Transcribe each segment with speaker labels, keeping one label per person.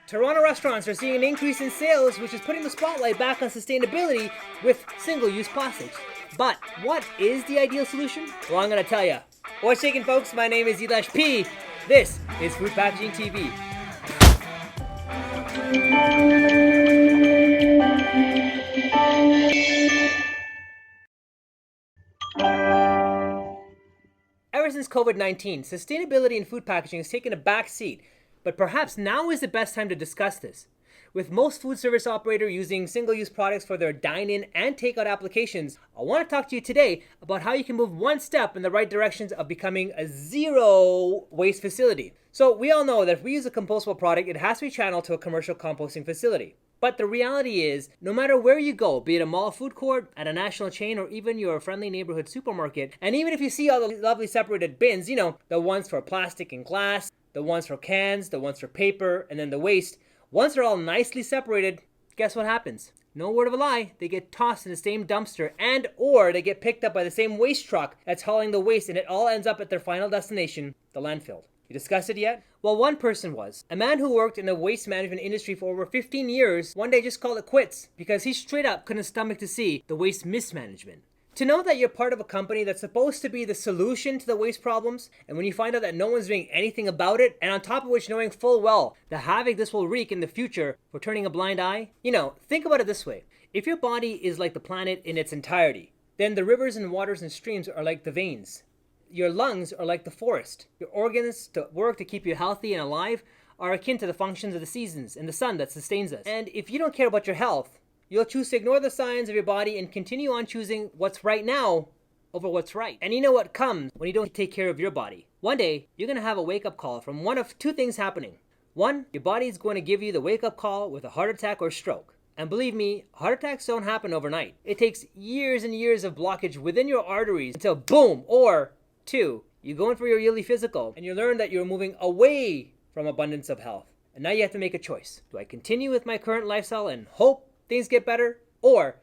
Speaker 1: Toronto restaurants are seeing an increase in sales, which is putting the spotlight back on sustainability with single-use plastics. But what is the ideal solution? Well, I'm going to tell you. What's shaking, folks? My name is Elish P. This is Food Packaging TV. Ever since COVID-19, sustainability in food packaging has taken a back seat, but perhaps now is the best time to discuss this. With most food service operators using single-use products for their dine-in and takeout applications, I want to talk to you today about how you can move one step in the right directions of becoming a zero-waste facility. So we all know that if we use a compostable product, it has to be channeled to a commercial composting facility. But the reality is, no matter where you go, be it a mall food court, at a national chain, or even your friendly neighborhood supermarket, and even if you see all the lovely separated bins, the ones for plastic and glass, the ones for cans, the ones for paper, and then the waste, once they're all nicely separated, guess what happens? No word of a lie, they get tossed in the same dumpster and or they get picked up by the same waste truck that's hauling the waste, and it all ends up at their final destination, the landfill. You discussed it yet? Well, one person was. A man who worked in the waste management industry for over 15 years, one day just called it quits because he straight up couldn't stomach to see the waste mismanagement. To know that you're part of a company that's supposed to be the solution to the waste problems, and when you find out that no one's doing anything about it, and on top of which knowing full well the havoc this will wreak in the future for turning a blind eye, think about it this way. If your body is like the planet in its entirety, then the rivers and waters and streams are like the veins. Your lungs are like the forest. Your organs to work to keep you healthy and alive are akin to the functions of the seasons and the sun that sustains us. And if you don't care about your health, you'll choose to ignore the signs of your body and continue on choosing what's right now over what's right. And you know what comes when you don't take care of your body. One day, you're going to have a wake-up call from one of two things happening. One, your body's going to give you the wake-up call with a heart attack or stroke. And believe me, heart attacks don't happen overnight. It takes years and years of blockage within your arteries until boom. Or two, you go in for your yearly physical and you learn that you're moving away from abundance of health. And now you have to make a choice. Do I continue with my current lifestyle and hope things get better? Or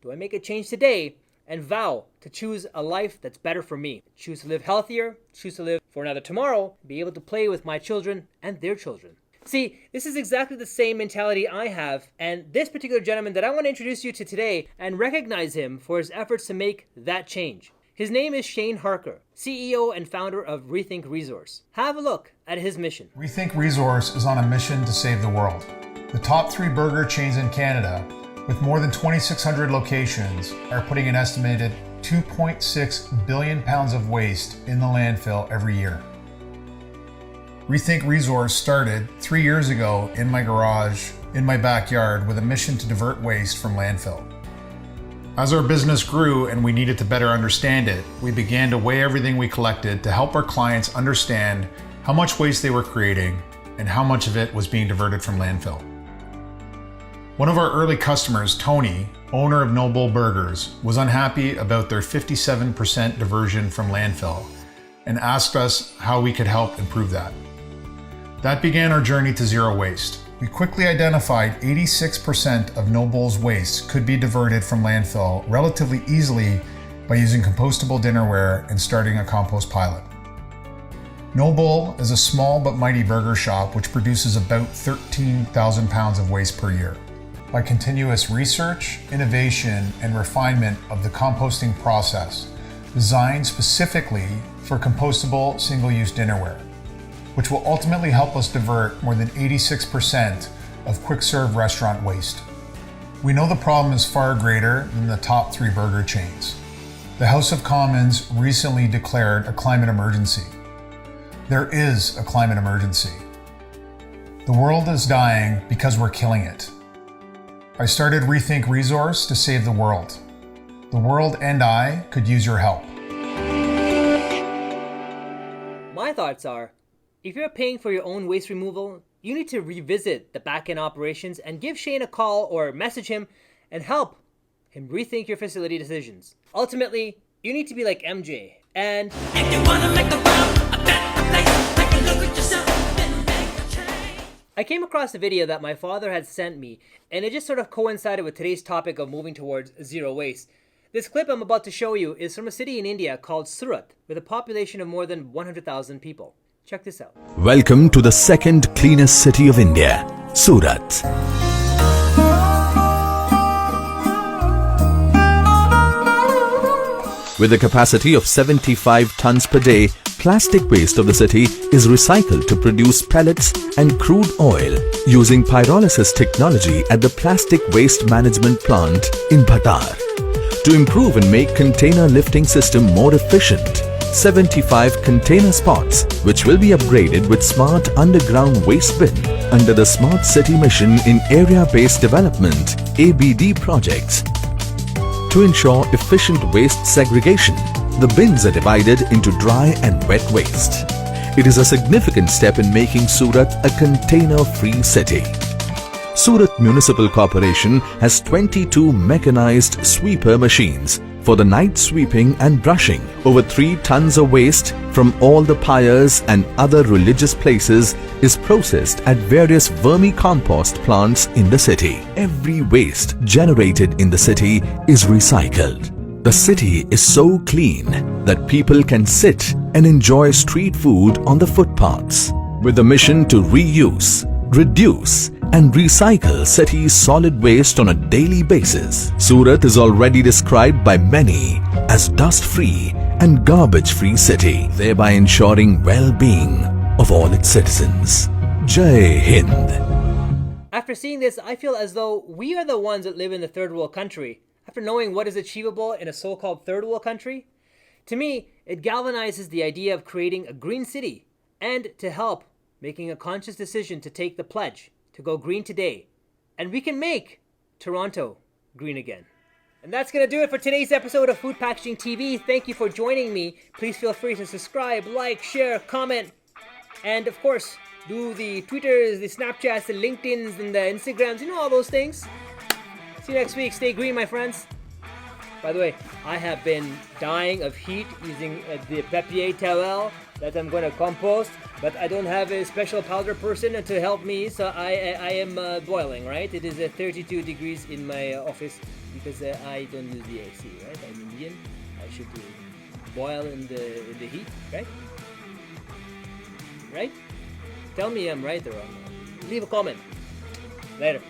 Speaker 1: do I make a change today and vow to choose a life that's better for me? Choose to live healthier, choose to live for another tomorrow, be able to play with my children and their children. See, this is exactly the same mentality I have, and this particular gentleman that I want to introduce you to today and recognize him for his efforts to make that change. His name is Shane Harker, CEO and founder of Rethink Resource. Have a look at his mission.
Speaker 2: Rethink Resource is on a mission to save the world. The top 3 burger chains in Canada, with more than 2,600 locations, are putting an estimated 2.6 billion pounds of waste in the landfill every year. Rethink Resource started 3 years ago in my garage, in my backyard, with a mission to divert waste from landfill. As our business grew and we needed to better understand it, we began to weigh everything we collected to help our clients understand how much waste they were creating and how much of it was being diverted from landfill. One of our early customers, Tony, owner of Noble Burgers, was unhappy about their 57% diversion from landfill and asked us how we could help improve that. That began our journey to zero waste. We quickly identified 86% of Noble's waste could be diverted from landfill relatively easily by using compostable dinnerware and starting a compost pilot. Noble is a small but mighty burger shop which produces about 13,000 pounds of waste per year. By continuous research, innovation, and refinement of the composting process, designed specifically for compostable single-use dinnerware, which will ultimately help us divert more than 86% of quick-serve restaurant waste. We know the problem is far greater than the top 3 burger chains. The House of Commons recently declared a climate emergency. There is a climate emergency. The world is dying because we're killing it. I started Rethink Resource to save the world. The world and I could use your help.
Speaker 1: My thoughts are, if you're paying for your own waste removal, you need to revisit the back-end operations and give Shane a call or message him and help him rethink your facility decisions. Ultimately, you need to be like MJ and if you want to make the world a better place, take a look at yourself and make a change. I came across a video that my father had sent me, and it just sort of coincided with today's topic of moving towards zero waste. This clip I'm about to show you is from a city in India called Surat, with a population of more than 100,000 people. Check this out.
Speaker 3: Welcome to the second cleanest city of India. Surat. With a capacity of 75 tons per day, plastic waste of the city is recycled to produce pellets and crude oil using pyrolysis technology at the Plastic Waste Management Plant in Bhattar. To improve and make container lifting system more efficient, 75 container spots, which will be upgraded with smart underground waste bin under the Smart City Mission in Area-Based Development (ABD) projects. To ensure efficient waste segregation, the bins are divided into dry and wet waste. It is a significant step in making Surat a container-free city. Surat Municipal Corporation has 22 mechanized sweeper machines for the night sweeping and brushing. Over 3 tons of waste from all the pyres and other religious places is processed at various vermicompost plants in the city. Every waste generated in the city is recycled. The city is so clean that people can sit and enjoy street food on the footpaths. With the mission to reuse, reduce and recycle city's solid waste on a daily basis, Surat is already described by many as dust-free and garbage-free city, thereby ensuring well-being of all its citizens. Jai Hind.
Speaker 1: After seeing this, I feel as though we are the ones that live in the third world country. After knowing what is achievable in a so-called third world country, to me, it galvanizes the idea of creating a green city and to help making a conscious decision to take the pledge to go green today. And we can make Toronto green again. And that's going to do it for today's episode of Food Packaging TV. Thank you for joining me. Please feel free to subscribe, like, share, comment, and of course, do the Twitters, the Snapchats, the LinkedIns, and the Instagrams, you know, all those things. See you next week. Stay green, my friends. By the way, I have been dying of heat using the papier towel that I'm going to compost, but I don't have a special powder person to help me, so I am boiling, right? It is 32 degrees in my office because I don't use the AC, right? I'm Indian. I should boil in the heat, right? Right? Tell me I'm right or wrong. Leave a comment. Later.